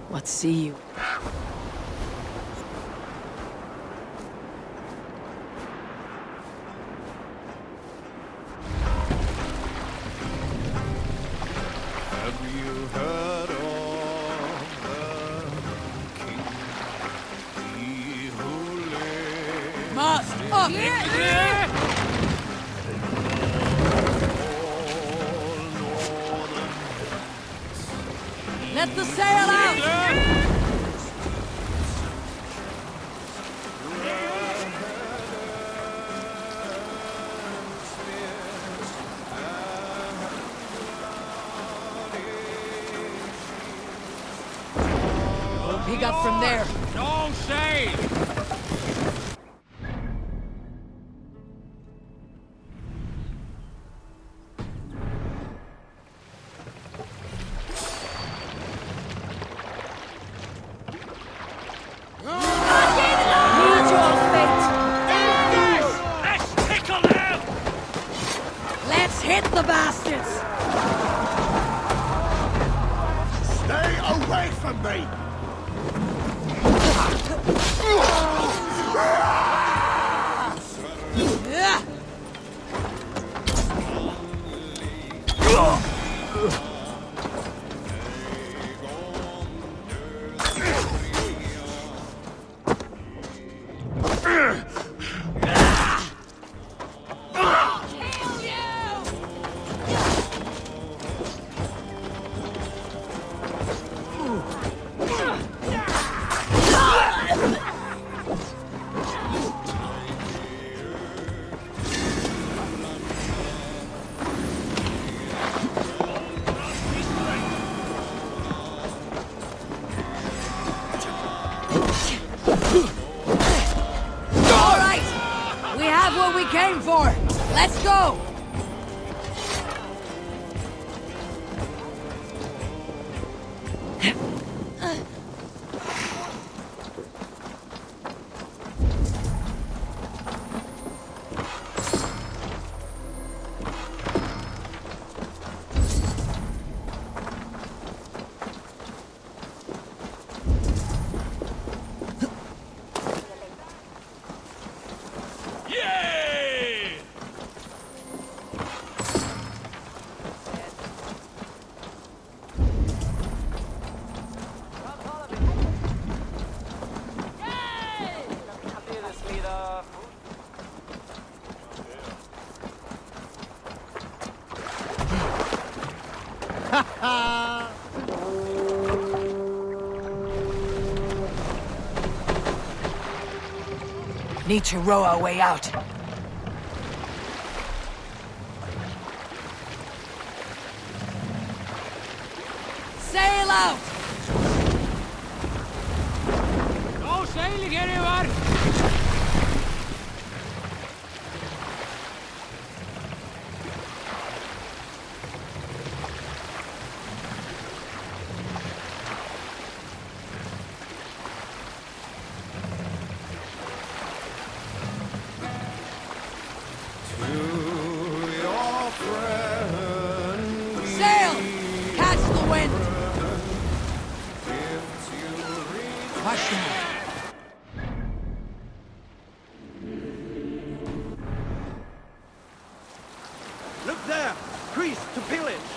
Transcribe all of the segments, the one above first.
What see you? Have you heard of the king? He who lives Mast up! Yeah. all northern. Let the sail out! We'll pick up from there. No shade! Meet your fate! Let's tickle them! Let's hit the bastards! Stay away from me! Yeah. All right, we have what we came for. Let's go. Yay! Need to row our way out. Sail out! No sailing anywhere! Sail! Catch the wind! Mushroom. Look there! Priest to pillage!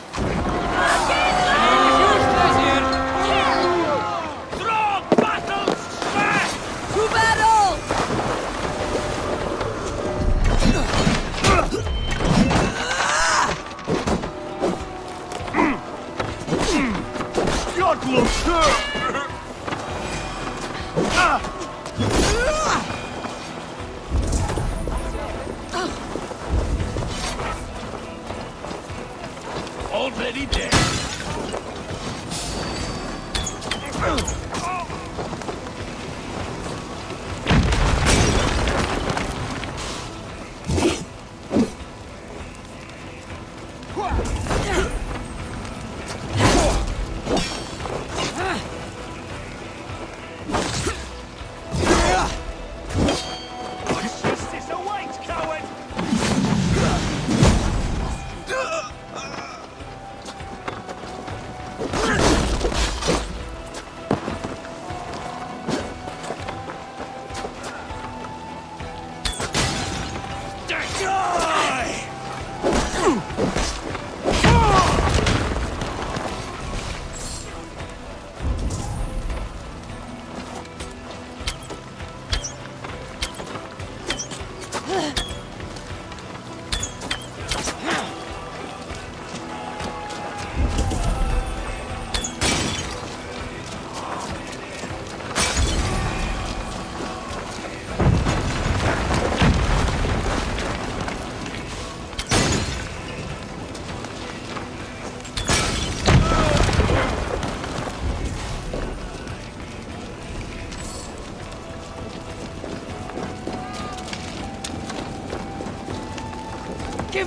Throw battles back! To battle! God bless Already dead.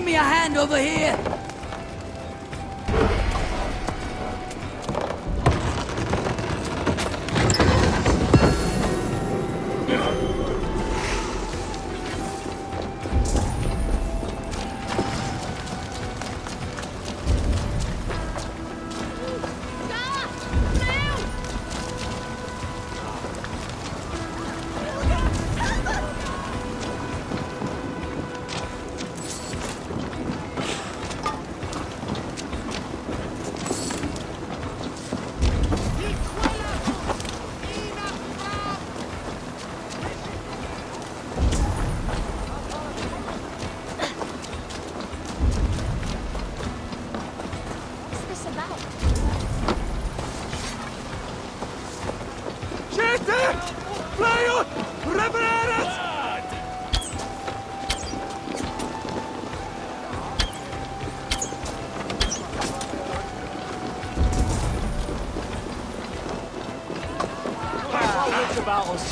give me a hand over here? What's this about? Siete! Flejut! Revereres! What's about us?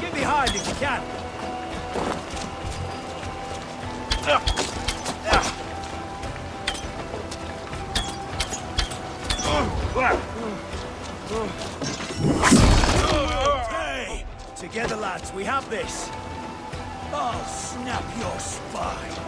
Get behind if you can. Hey! Together, lads, we have this. I'll snap your spine.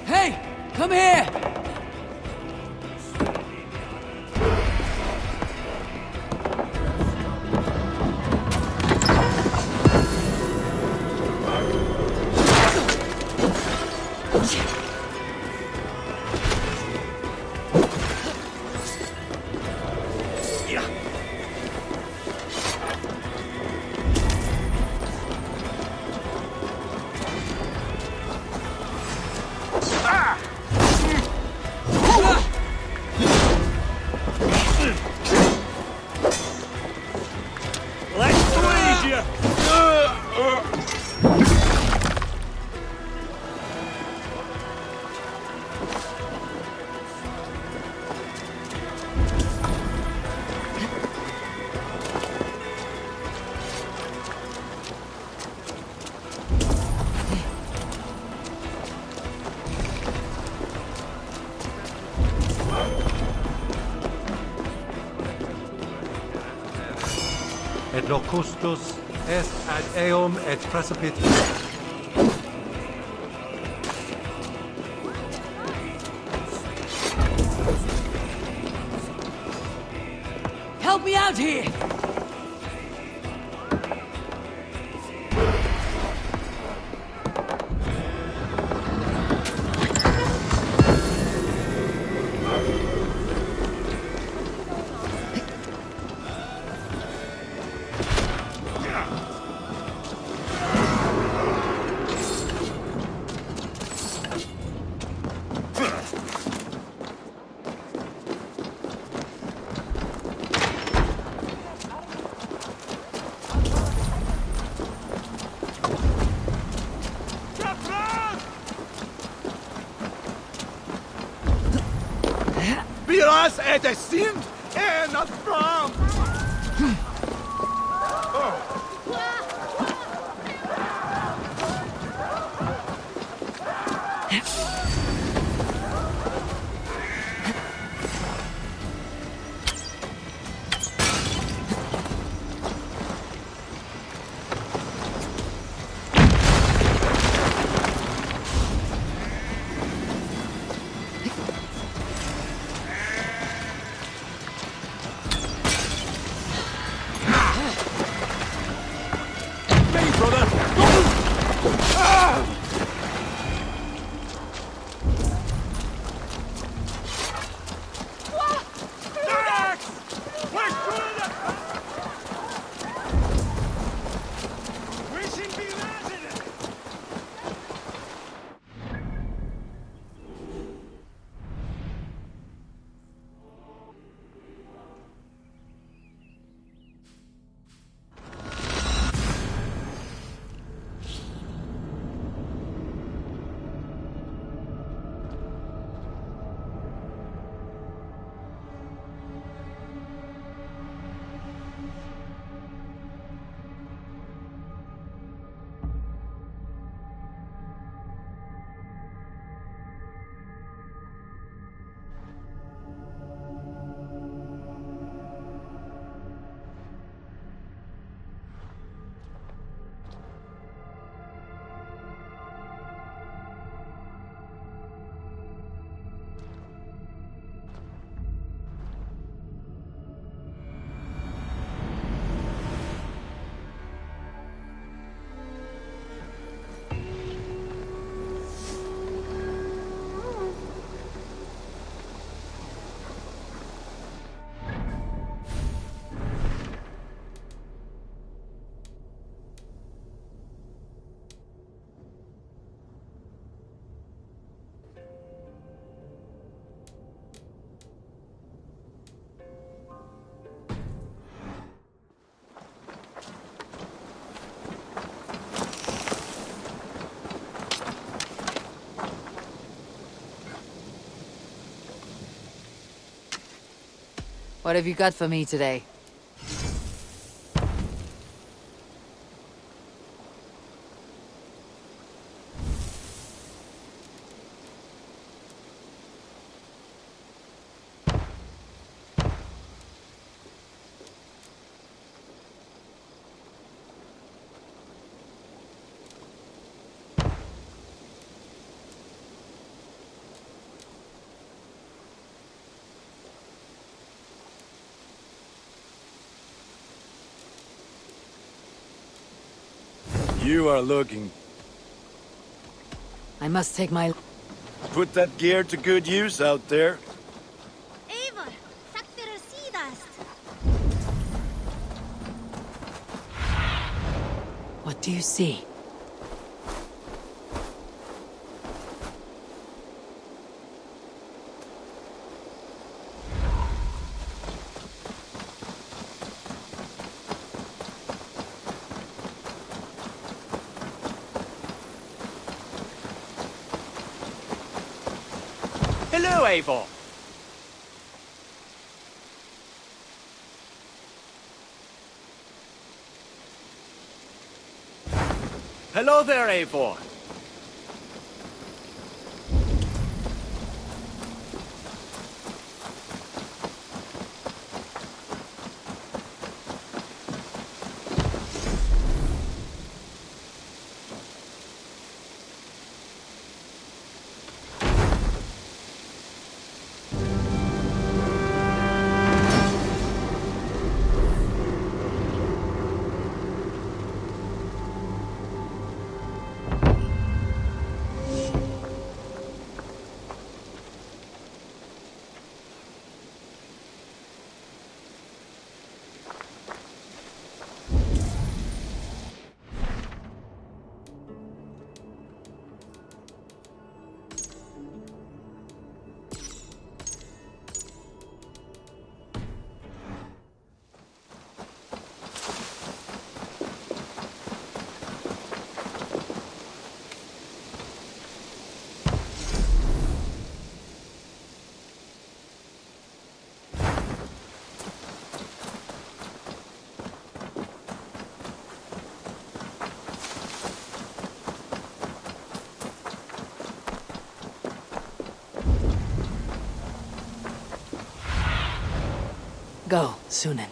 Hey, come here! Let's squeeze you! Et locustus est ad eum et precipitus. Help me out here! Viras et sind en from. What have you got for me today? You are looking. I must take my... Put that gear to good use out there. Eivor, þakka síðast. What do you see? Hello, Eivor. Hello there, Eivor. Go, Sunan.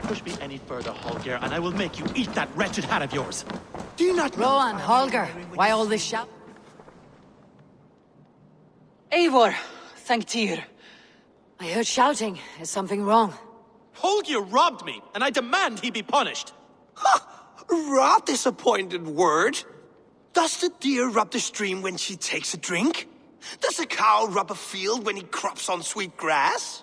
Push me any further, Holger, and I will make you eat that wretched hat of yours. Do you not know? Rowan, Holger, why all this shout? Eivor, thank Tyr. I heard shouting. Is something wrong? Holger robbed me, and I demand he be punished. Rot disappointed word. Does the deer rub the stream when she takes a drink? Does a cow rub a field when he crops on sweet grass?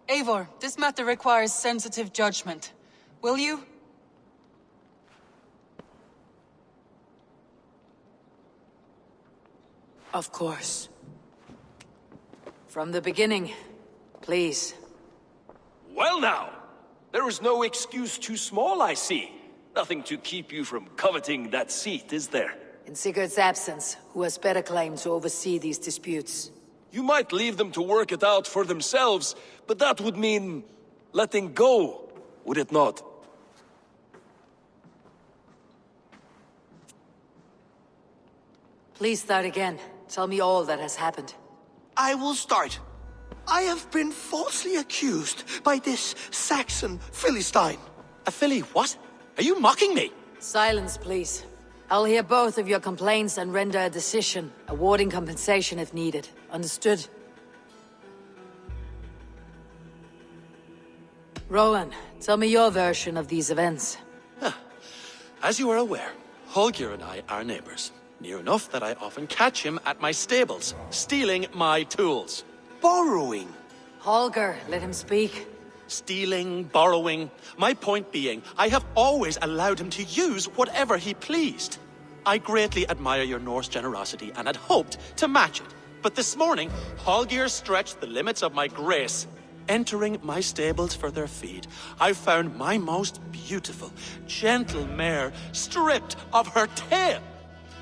Eivor, this matter requires sensitive judgment. Will you? Of course. From the beginning. Please. Well now, there is no excuse too small, I see. Nothing to keep you from coveting that seat, is there? In Sigurd's absence, who has better claim to oversee these disputes? You might leave them to work it out for themselves, but that would mean letting go, would it not? Please start again. Tell me all that has happened. I will start. I have been falsely accused by this Saxon Philistine. A filly what? Are you mocking me? Silence, please. I'll hear both of your complaints and render a decision, awarding compensation if needed. Understood? Rowan, tell me your version of these events. As you are aware, Holger and I are neighbors. Near enough that I often catch him at my stables, stealing my tools. Borrowing. Holger, let him speak. Stealing, borrowing. My point being, I have always allowed him to use whatever he pleased. I greatly admire your Norse generosity and had hoped to match it. But this morning, Holger stretched the limits of my grace. Entering my stables for their feed, I found my most beautiful, gentle mare stripped of her tail.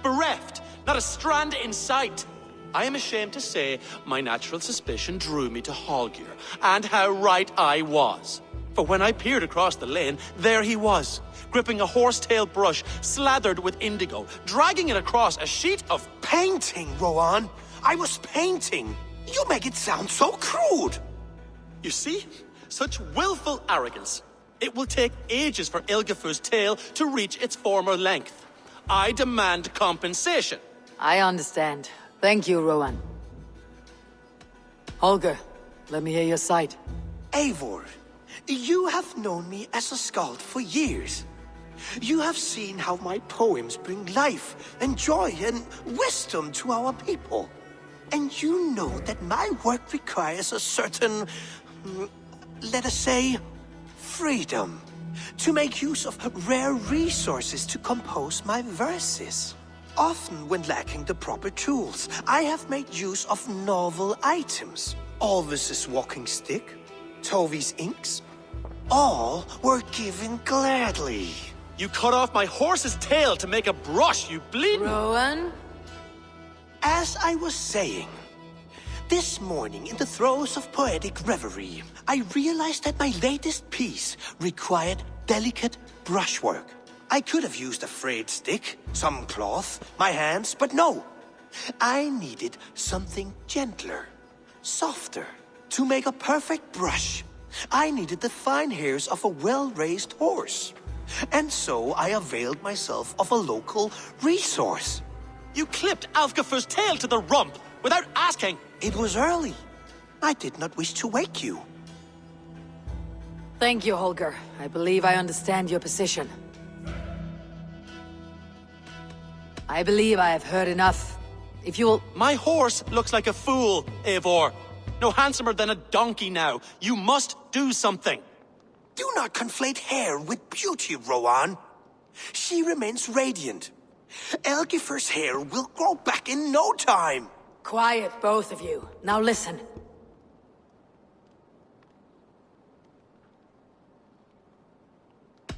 Bereft, not a strand in sight. I am ashamed to say my natural suspicion drew me to Holger, and how right I was. For when I peered across the lane, there he was, gripping a horsetail brush slathered with indigo, dragging it across a sheet of... Painting, Rowan. I was painting. You make it sound so crude. You see? Such willful arrogance. It will take ages for Ilgafur's tail to reach its former length. I demand compensation. I understand. Thank you, Rowan. Holger, let me hear your side. Eivor, you have known me as a skald for years. You have seen how my poems bring life and joy and wisdom to our people. And you know that my work requires a certain, let us say, freedom. To make use of rare resources to compose my verses. Often when lacking the proper tools, I have made use of novel items. Alvis's walking stick, Tovi's inks, all were given gladly. You cut off my horse's tail to make a brush, you bleeding... Rowan? As I was saying, this morning in the throes of poetic reverie, I realized that my latest piece required delicate brushwork. I could have used a frayed stick, some cloth, my hands, but no. I needed something gentler, softer. To make a perfect brush, I needed the fine hairs of a well-raised horse. And so I availed myself of a local resource. You clipped Alfgafur's tail to the rump without asking. It was early. I did not wish to wake you. Thank you, Holger. I believe I understand your position. I believe I have heard enough. If you will... My horse looks like a fool, Eivor. No handsomer than a donkey now. You must do something. Do not conflate hair with beauty, Rowan. She remains radiant. Elgifur's hair will grow back in no time. Quiet, both of you. Now listen.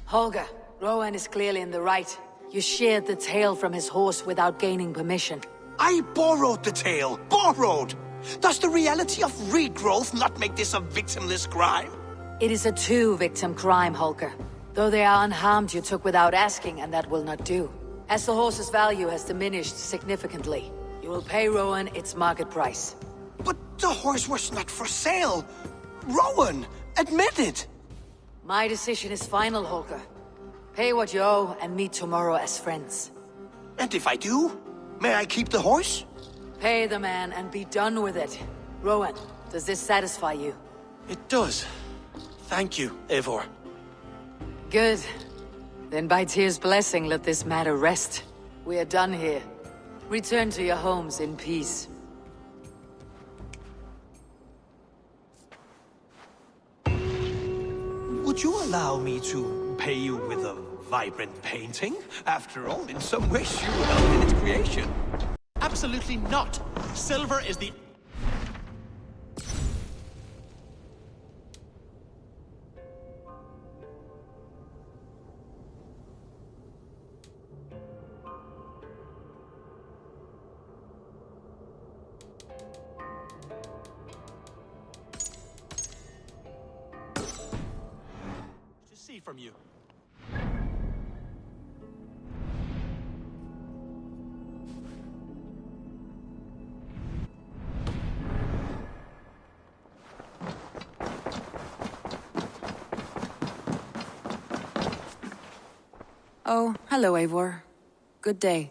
Holger, Rowan is clearly in the right. You sheared the tail from his horse without gaining permission. I borrowed the tail. Borrowed! Does the reality of regrowth not make this a victimless crime? It is a two-victim crime, Holger. Though they are unharmed, you took without asking, and that will not do. As the horse's value has diminished significantly, you will pay Rowan its market price. But the horse was not for sale. Rowan, admit it. My decision is final, Holger. Pay what you owe and meet tomorrow as friends. And if I do, may I keep the horse? Pay the man and be done with it. Rowan, does this satisfy you? It does. Thank you, Eivor. Good. Then by Tyr's blessing, let this matter rest. We are done here. Return to your homes in peace. Would you allow me to pay you with a vibrant painting? After all, in some ways you helped in its creation. Absolutely not. Silver is the... see from you. Oh, hello, Eivor. Good day.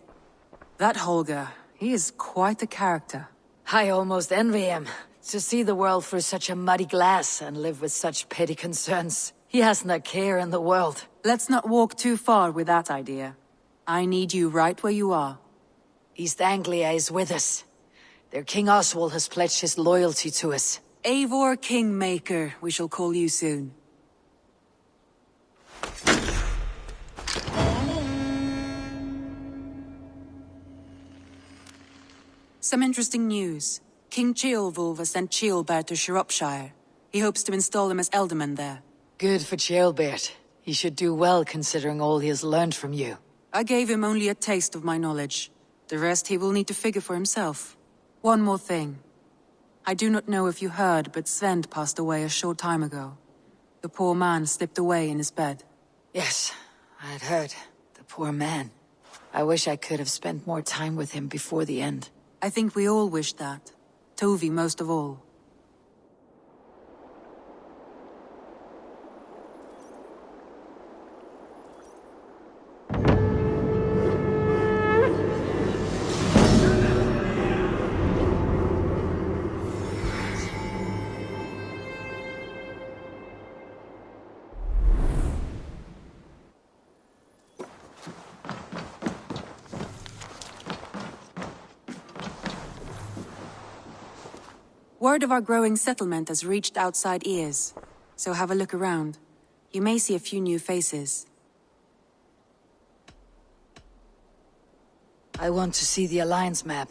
That Holger, he is quite the character. I almost envy him. To see the world through such a muddy glass and live with such petty concerns. He hasn't a care in the world. Let's not walk too far with that idea. I need you right where you are. East Anglia is with us. Their King Oswald has pledged his loyalty to us. Eivor Kingmaker, we shall call you soon. Some interesting news. King Ceolwulf has sent Ceolbert to Shropshire. He hopes to install him as Elderman there. Good for Ceolbert. He should do well considering all he has learned from you. I gave him only a taste of my knowledge. The rest he will need to figure for himself. One more thing. I do not know if you heard, but Sven passed away a short time ago. The poor man slipped away in his bed. Yes, I had heard. The poor man. I wish I could have spent more time with him before the end. I think we all wish that. Tovi most of all. Word of our growing settlement has reached outside ears, so have a look around. You may see a few new faces. I want to see the Alliance map.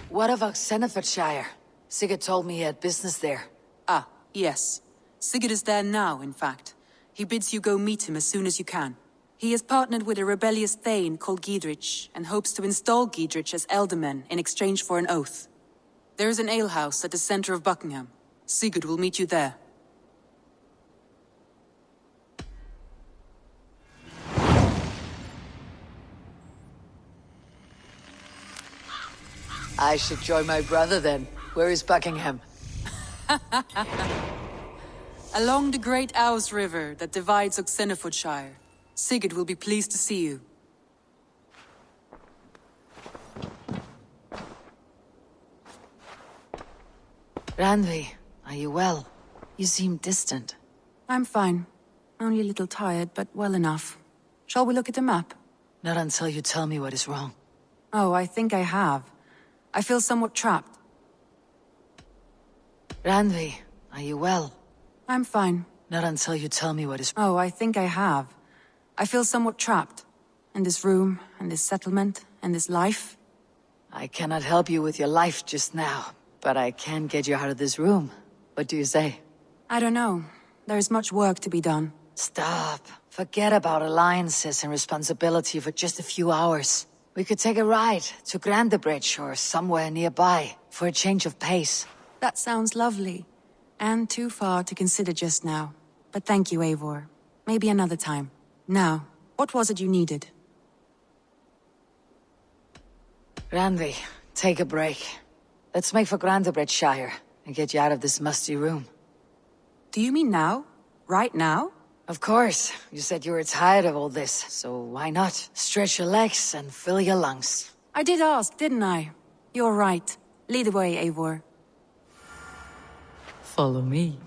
What of Oxenfordshire? Sigurd told me he had business there. Ah, yes. Sigurd is there now, in fact. He bids you go meet him as soon as you can. He has partnered with a rebellious thane called Giedrich, and hopes to install Giedrich as Elderman in exchange for an oath. There is an alehouse at the center of Buckingham. Sigurd will meet you there. I should join my brother then. Where is Buckingham? Along the great Ouse River that divides Oxenfordshire. Sigurd will be pleased to see you. Randvi, are you well? You seem distant. I'm fine. Only a little tired, but well enough. Shall we look at the map? Not until you tell me what is wrong. Oh, I think I have. I feel somewhat trapped. Randvi, are you well? I'm fine. Not until you tell me what is... Oh, I think I have. I feel somewhat trapped. In this room, and this settlement, and this life. I cannot help you with your life just now, but I can get you out of this room. What do you say? I don't know. There is much work to be done. Stop. Forget about alliances and responsibility for just a few hours. We could take a ride to Grandebridge or somewhere nearby for a change of pace. That sounds lovely. And too far to consider just now. But thank you, Eivor. Maybe another time. Now, what was it you needed? Randvi, take a break. Let's make for Grandebridgeshire and get you out of this musty room. Do you mean now? Right now? Of course. You said you were tired of all this, so why not? Stretch your legs and fill your lungs. I did ask, didn't I? You're right. Lead the way, Eivor. Follow me.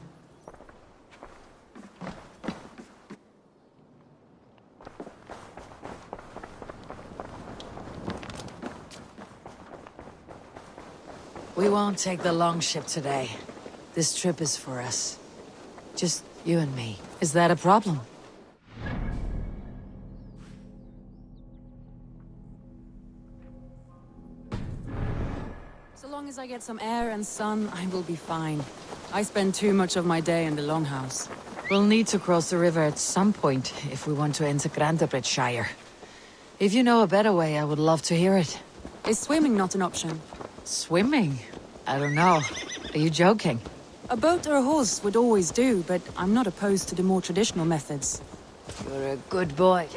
We won't take the long ship today. This trip is for us. Just you and me. Is that a problem? long as I get some air and sun, I will be fine. I spend too much of my day in the Longhouse. We'll need to cross the river at some point if we want to enter Grantebridgeshire. If you know a better way, I would love to hear it. Is swimming not an option? Swimming? I don't know. Are you joking? A boat or a horse would always do, but I'm not opposed to the more traditional methods. You're a good boy.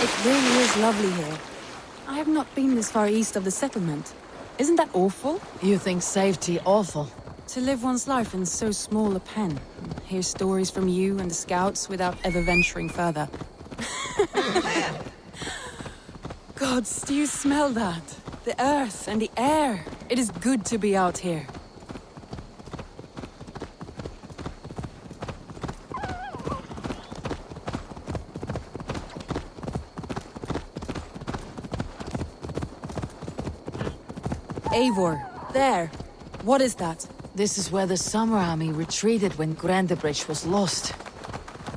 It really is lovely here. I have not been this far east of the settlement. Isn't that awful? You think safety awful? To live one's life in so small a pen. Hear stories from you and the scouts without ever venturing further. Gods, do you smell that? The earth and the air. It is good to be out here. Eivor, there. What is that? This is where the Summer Army retreated when Grantebridge was lost.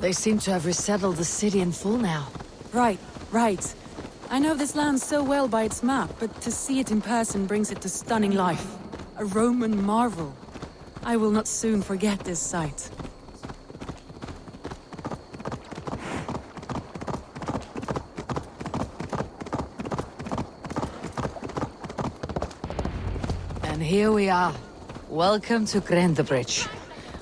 They seem to have resettled the city in full now. Right. I know this land so well by its map, but to see it in person brings it to stunning life. A Roman marvel. I will not soon forget this sight. And here we are. Welcome to Grantebridge.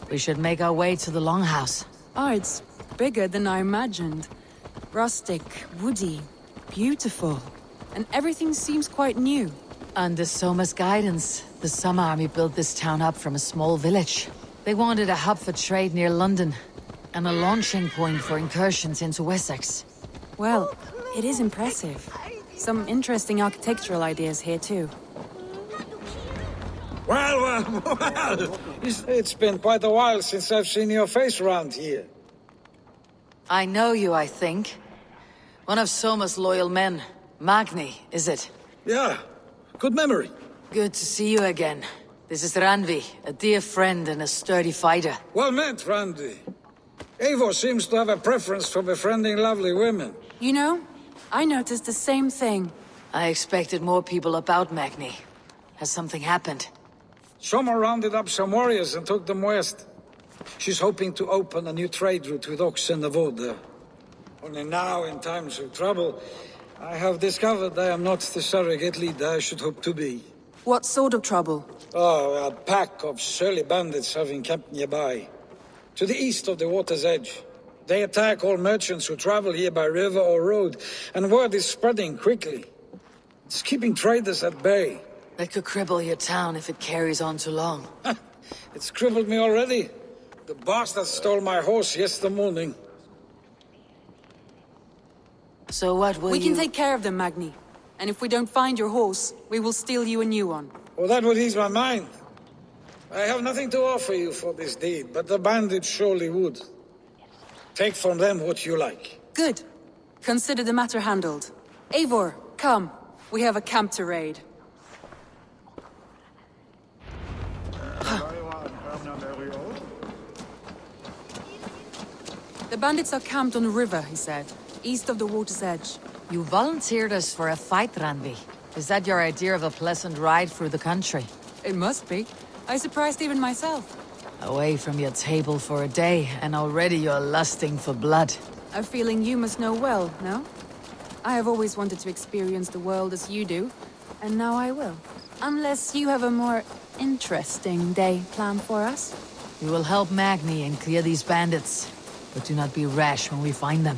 We should make our way to the Longhouse. Oh, it's bigger than I imagined. Rustic, woody, beautiful. And everything seems quite new. Under Soma's guidance, the Summer Army built this town up from a small village. They wanted a hub for trade near London, and a launching point for incursions into Wessex. Well, it is impressive. Some interesting architectural ideas here too. Well. It's been quite a while since I've seen your face around here. I know you, I think. One of Soma's loyal men. Magni, is it? Yeah, good memory. Good to see you again. This is Ranvi, a dear friend and a sturdy fighter. Well met, Randy. Eivor seems to have a preference for befriending lovely women. You know, I noticed the same thing. I expected more people about Magni. Has something happened? Soma rounded up some warriors and took them west. She's hoping to open a new trade route with Ox and the Voda. Only now, in times of trouble, I have discovered I am not the surrogate leader I should hope to be. What sort of trouble? Oh, a pack of surly bandits have encamped nearby. To the east of the water's edge. They attack all merchants who travel here by river or road, and word is spreading quickly. It's keeping traders at bay. That could cripple your town if it carries on too long. It's crippled me already. The bastard stole my horse yesterday morning. So what will We can take care of them, Magni. And if we don't find your horse, we will steal you a new one. Well, that would ease my mind. I have nothing to offer you for this deed, but the bandits surely would. Take from them what you like. Good. Consider the matter handled. Eivor, come. We have a camp to raid. The bandits are camped on the river, he said, east of the water's edge. You volunteered us for a fight, Ranvi. Is that your idea of a pleasant ride through the country? It must be. I surprised even myself. Away from your table for a day, and already you're lusting for blood. A feeling you must know well, no? I have always wanted to experience the world as you do, and now I will. Unless you have a more interesting day planned for us. We will help Magni and clear these bandits. But do not be rash when we find them.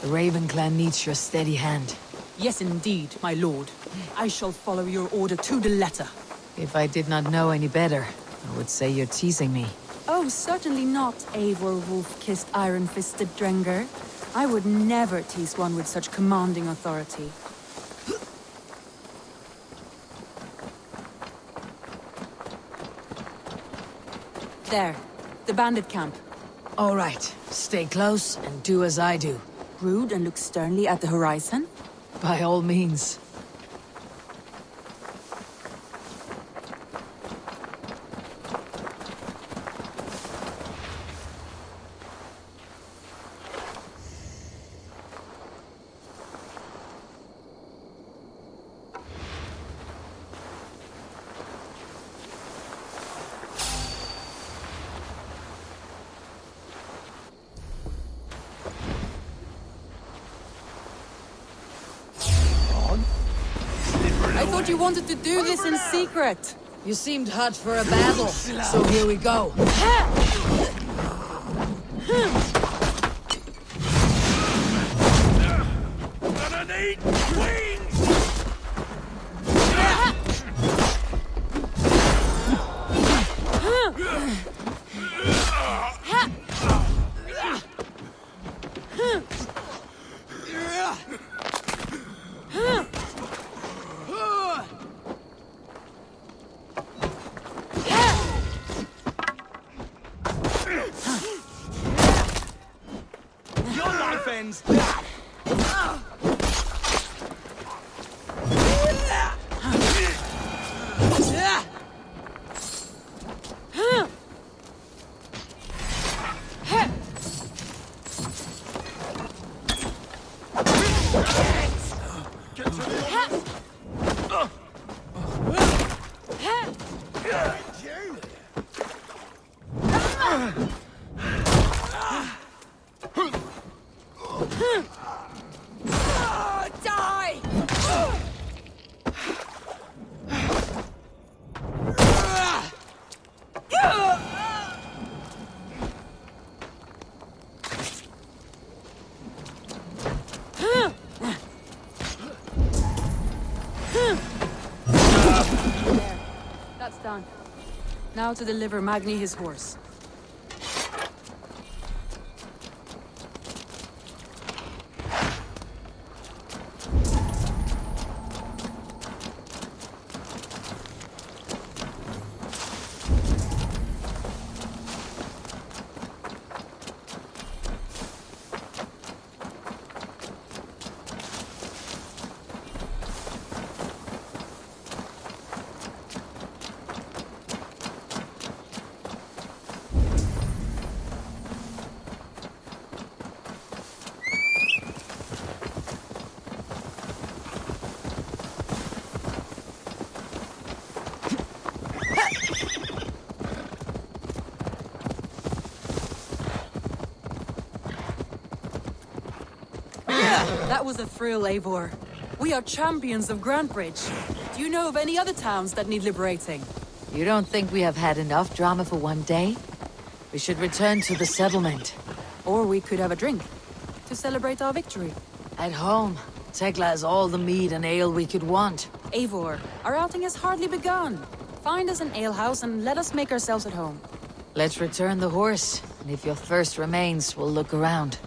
The Raven clan needs your steady hand. Yes, indeed, my lord. I shall follow your order to the letter. If I did not know any better, I would say you're teasing me. Oh, certainly not, Eivor wolf-kissed iron-fisted Drenger. I would never tease one with such commanding authority. There, the bandit camp. All right, stay close and do as I do. Brood and look sternly at the horizon? By all means. I thought you wanted to do this in secret. You seemed hot for a battle, so here we go. Gonna need wings! Your life ends now! That's done. Now to deliver Magni his horse. That was a thrill, Eivor. We are champions of Grantbridge. Do you know of any other towns that need liberating? You don't think we have had enough drama for one day? We should return to the settlement. Or we could have a drink, to celebrate our victory. At home, Tekla has all the mead and ale we could want. Eivor, our outing has hardly begun. Find us an alehouse and let us make ourselves at home. Let's return the horse, and if your thirst remains, we'll look around.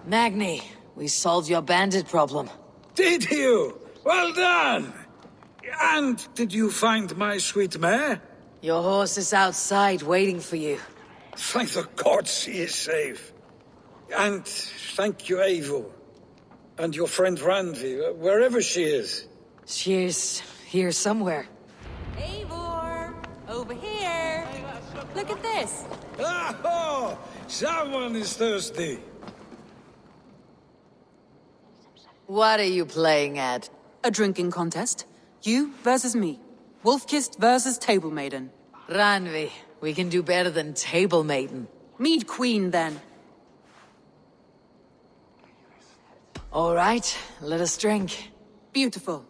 Magni, we solved your bandit problem. Did you? Well done! And did you find my sweet mare? Your horse is outside waiting for you. Thank the gods he is safe. And thank you, Eivor. And your friend Randvi, wherever she is. She's here somewhere. Eivor! Over here! Look at this! Oh! Someone is thirsty. What are you playing at? A drinking contest. You versus me. Wolf-kissed versus Table Maiden. Ranvi, we can do better than Table Maiden. Mead Queen, then. All right, let us drink. Beautiful.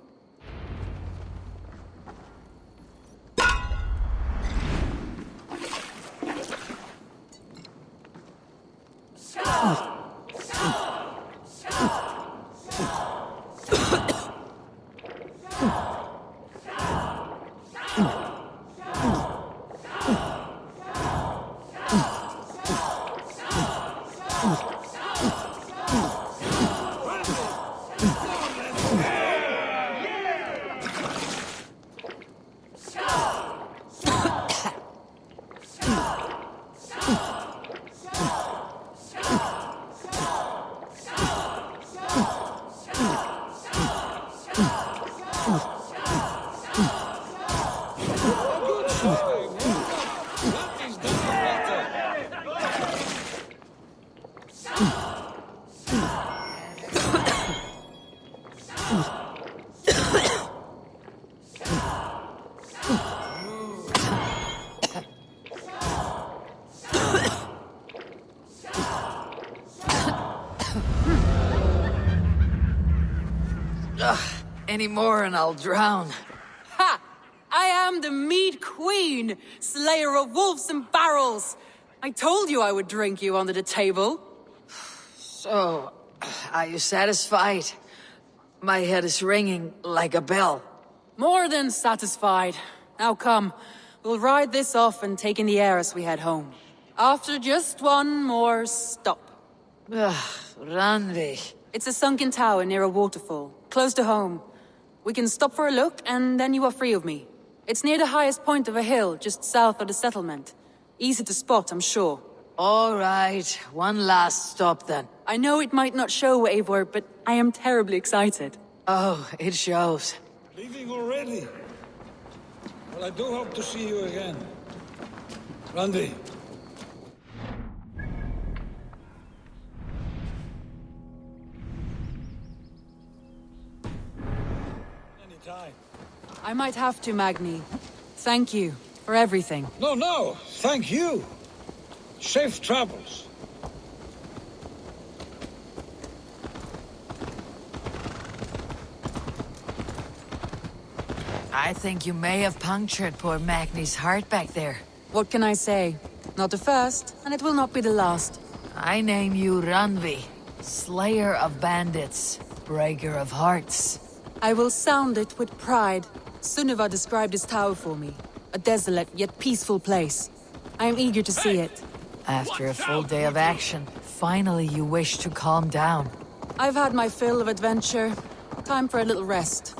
Any more and I'll drown. Ha! I am the Mead Queen, slayer of wolves and barrels. I told you I would drink you under the table. So, are you satisfied? My head is ringing like a bell. More than satisfied. Now come, we'll ride this off and take in the air as we head home. After just one more stop. Ranvi. It's a sunken tower near a waterfall, close to home. We can stop for a look, and then you are free of me. It's near the highest point of a hill, just south of the settlement. Easy to spot, I'm sure. All right, one last stop then. I know it might not show, Eivor, but I am terribly excited. Oh, it shows. Leaving already? Well, I do hope to see you again. Randy. Anytime. I might have to, Magni. Thank you for everything. No, thank you. Safe travels. I think you may have punctured poor Magni's heart back there. What can I say? Not the first, and it will not be the last. I name you Ranvi, slayer of bandits, breaker of hearts. I will sound it with pride. Sunniva described this tower for me. A desolate yet peaceful place. I am eager to see it. After a full day of action, finally you wish to calm down. I've had my fill of adventure. Time for a little rest.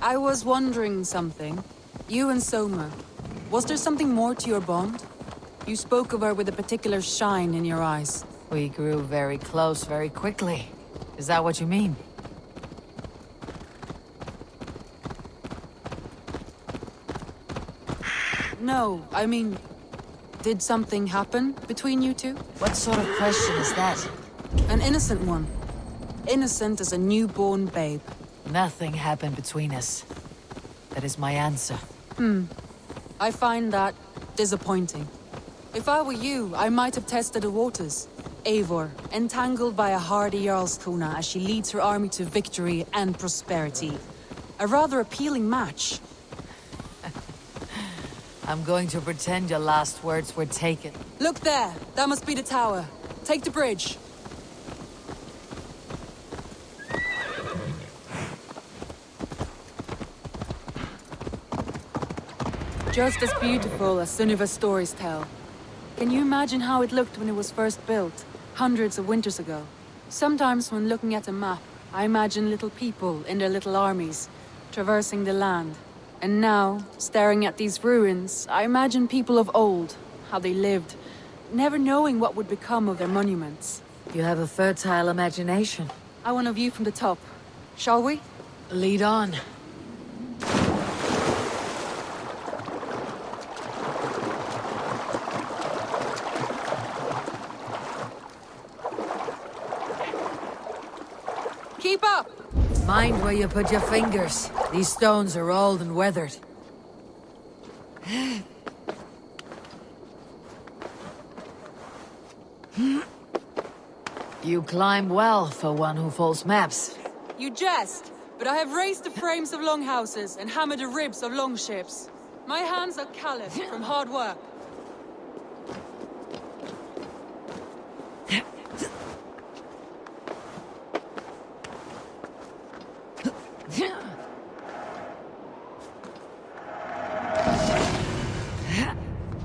I was wondering something. You and Soma, was there something more to your bond? You spoke of her with a particular shine in your eyes. We grew very close very quickly. Is that what you mean? No, I mean, did something happen between you two? What sort of question is that? An innocent one. Innocent as a newborn babe. Nothing happened between us. That is my answer. I find that disappointing. If I were you, I might have tested the waters. Eivor, entangled by a hardy Jarlskona as she leads her army to victory and prosperity. A rather appealing match. I'm going to pretend your last words were taken. Look there! That must be the tower. Take the bridge. Just as beautiful as Sunniva's stories tell. Can you imagine how it looked when it was first built, hundreds of winters ago? Sometimes when looking at a map, I imagine little people in their little armies, traversing the land. And now, staring at these ruins, I imagine people of old, how they lived, never knowing what would become of their monuments. You have a fertile imagination. I want a view from the top. Shall we? Lead on. Keep up! Mind where you put your fingers. These stones are old and weathered. You climb well for one who folds maps. You jest, but I have raised the frames of longhouses and hammered the ribs of longships. My hands are calloused from hard work.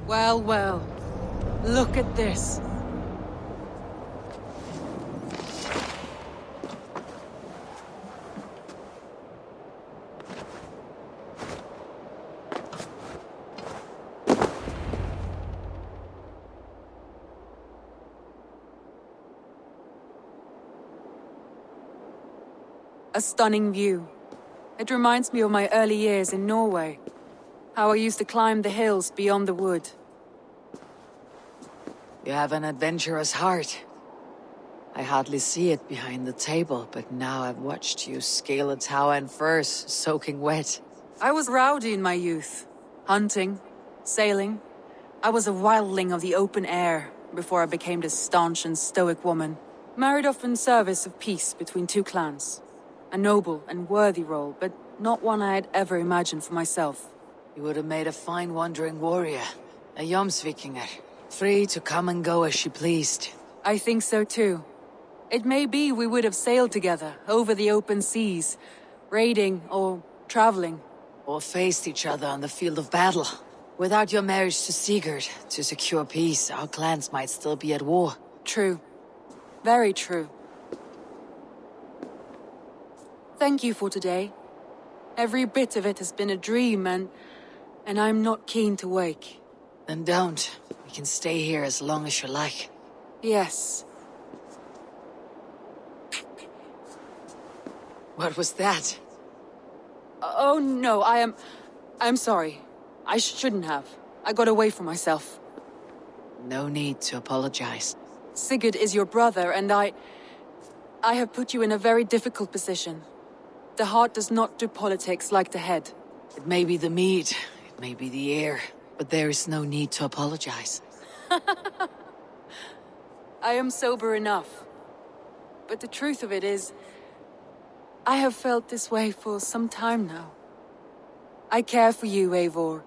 Well, well. Look at this. A stunning view. It reminds me of my early years in Norway. How I used to climb the hills beyond the wood. You have an adventurous heart. I hardly see it behind the table, but now I've watched you scale a tower in furs, soaking wet. I was rowdy in my youth. Hunting, sailing. I was a wildling of the open air before I became this staunch and stoic woman. Married off in service of peace between two clans. A noble and worthy role, but not one I had ever imagined for myself. You would have made a fine wandering warrior. A Jomsvikinger. Free to come and go as she pleased. I think so too. It may be we would have sailed together over the open seas, raiding or traveling. Or faced each other on the field of battle. Without your marriage to Sigurd, to secure peace, our clans might still be at war. True. Very true. Thank you for today. Every bit of it has been a dream, and I'm not keen to wake. Then don't. We can stay here as long as you like. Yes. What was that? Oh no, I'm sorry. I shouldn't have. I got away from myself. No need to apologize. Sigurd is your brother, and I have put you in a very difficult position. The heart does not do politics like the head. It may be the mead, it may be the air, but there is no need to apologize. I am sober enough. But the truth of it is, I have felt this way for some time now. I care for you, Eivor.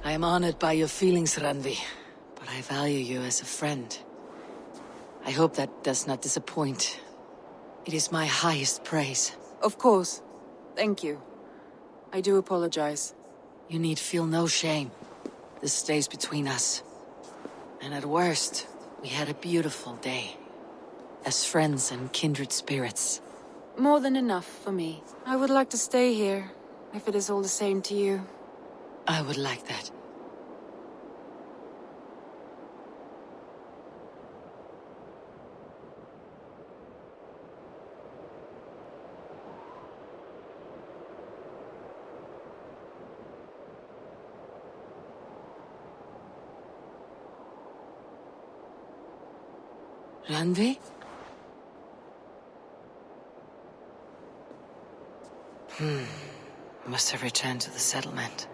I am honored by your feelings, Randvi, but I value you as a friend. I hope that does not disappoint. It is my highest praise. Of course. Thank you. I do apologize. You need feel no shame. This stays between us. And at worst, we had a beautiful day. As friends and kindred spirits. More than enough for me. I would like to stay here, if it is all the same to you. I would like that. Randi? Must have returned to the settlement.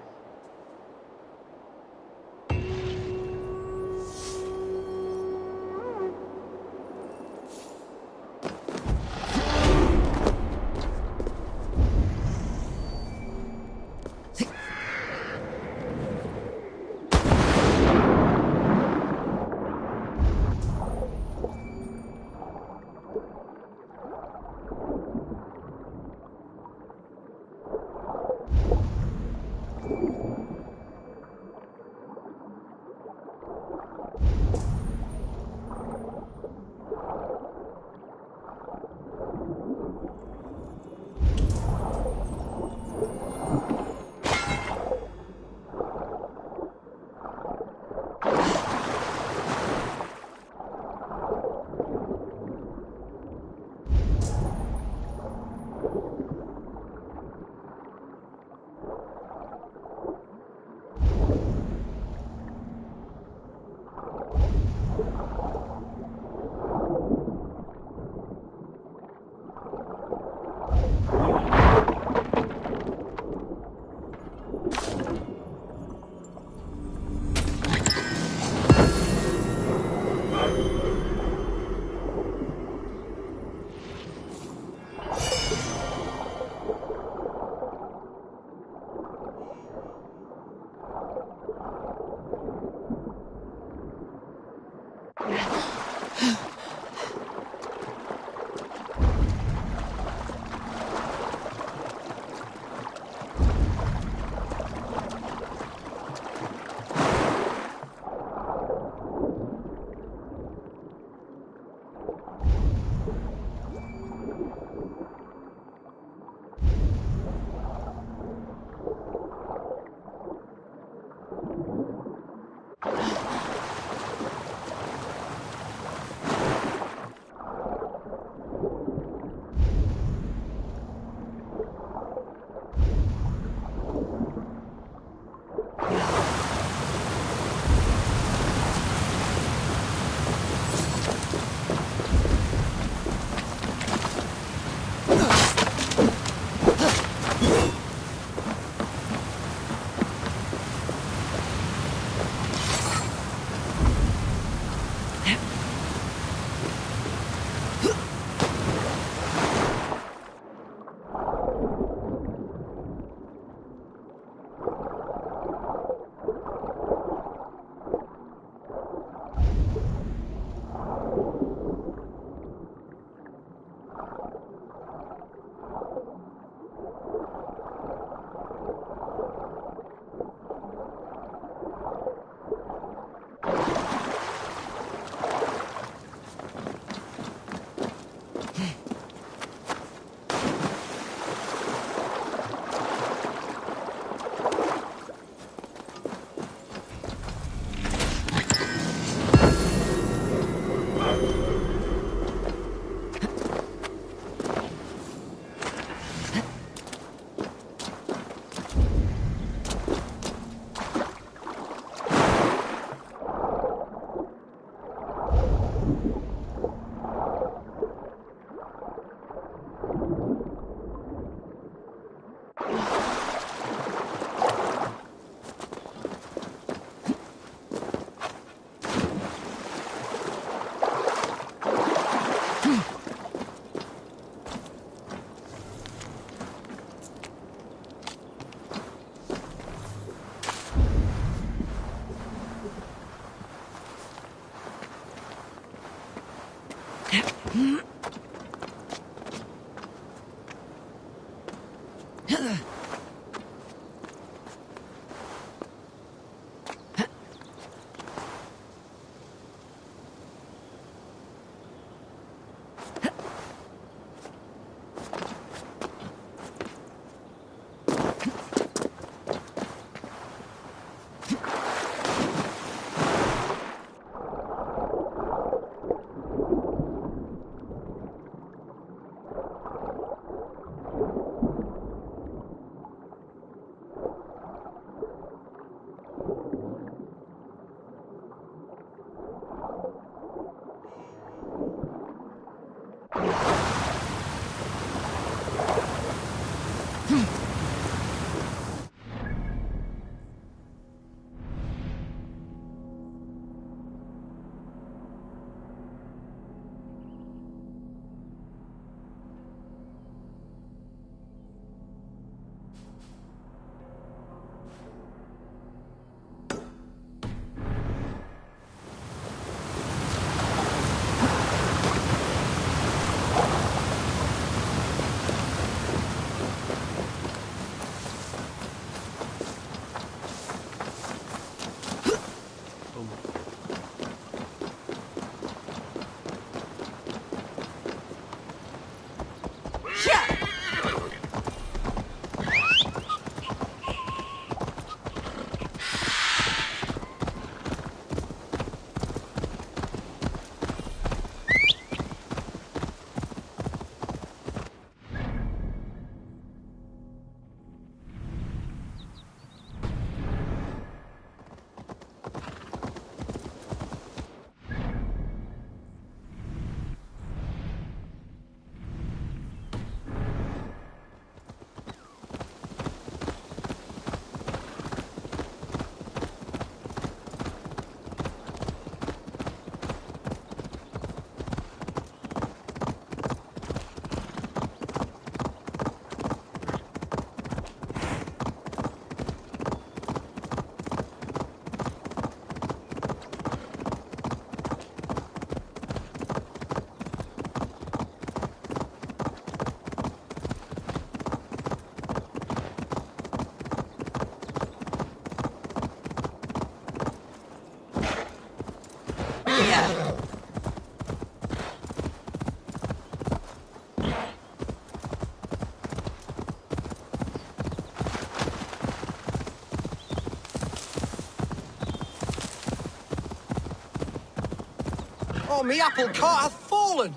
Oh, me apple cart hath fallen!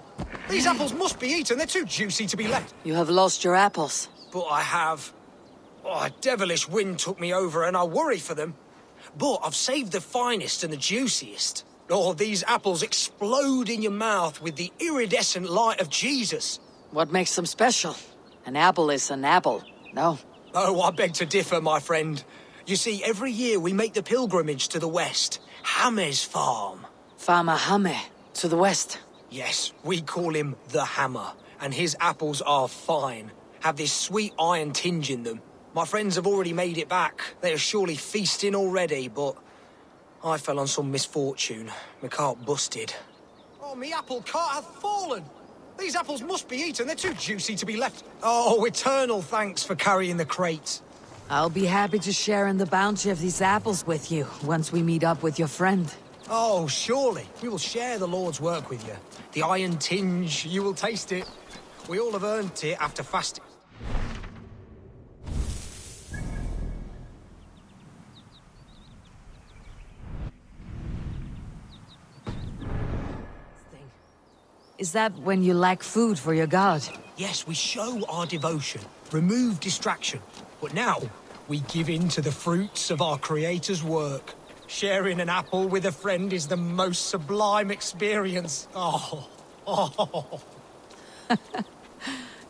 These apples must be eaten, they're too juicy to be left. You have lost your apples. But I have. Oh, a devilish wind took me over and I worry for them. But I've saved the finest and the juiciest. Oh, these apples explode in your mouth with the iridescent light of Jesus. What makes them special? An apple is an apple, no? Oh, I beg to differ, my friend. You see, every year we make the pilgrimage to the west. Hammer's farm. Farmer Hame, to the west. Yes, we call him the Hammer, and his apples are fine. Have this sweet iron tinge in them. My friends have already made it back. They are surely feasting already, but I fell on some misfortune. My cart busted. Oh, me apple cart hath fallen! These apples must be eaten, they're too juicy to be left. Oh, eternal thanks for carrying the crates. I'll be happy to share in the bounty of these apples with you, once we meet up with your friend. Oh, surely. We will share the Lord's work with you. The iron tinge, you will taste it. We all have earned it after fasting. Is that when you lack food for your god? Yes, we show our devotion, remove distraction. But now, we give in to the fruits of our Creator's work. Sharing an apple with a friend is the most sublime experience. Oh.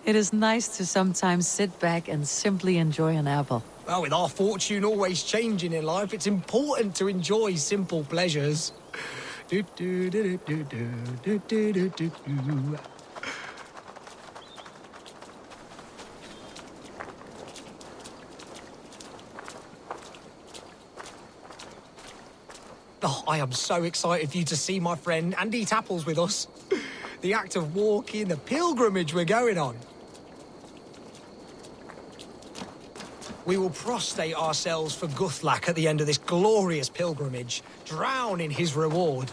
It is nice to sometimes sit back and simply enjoy an apple. Well, with our fortune always changing in life, it's important to enjoy simple pleasures. Oh, I am so excited for you to see my friend and eat apples with us. The act of walking, the pilgrimage we're going on. We will prostrate ourselves for Guthlak at the end of this glorious pilgrimage, drown in his reward.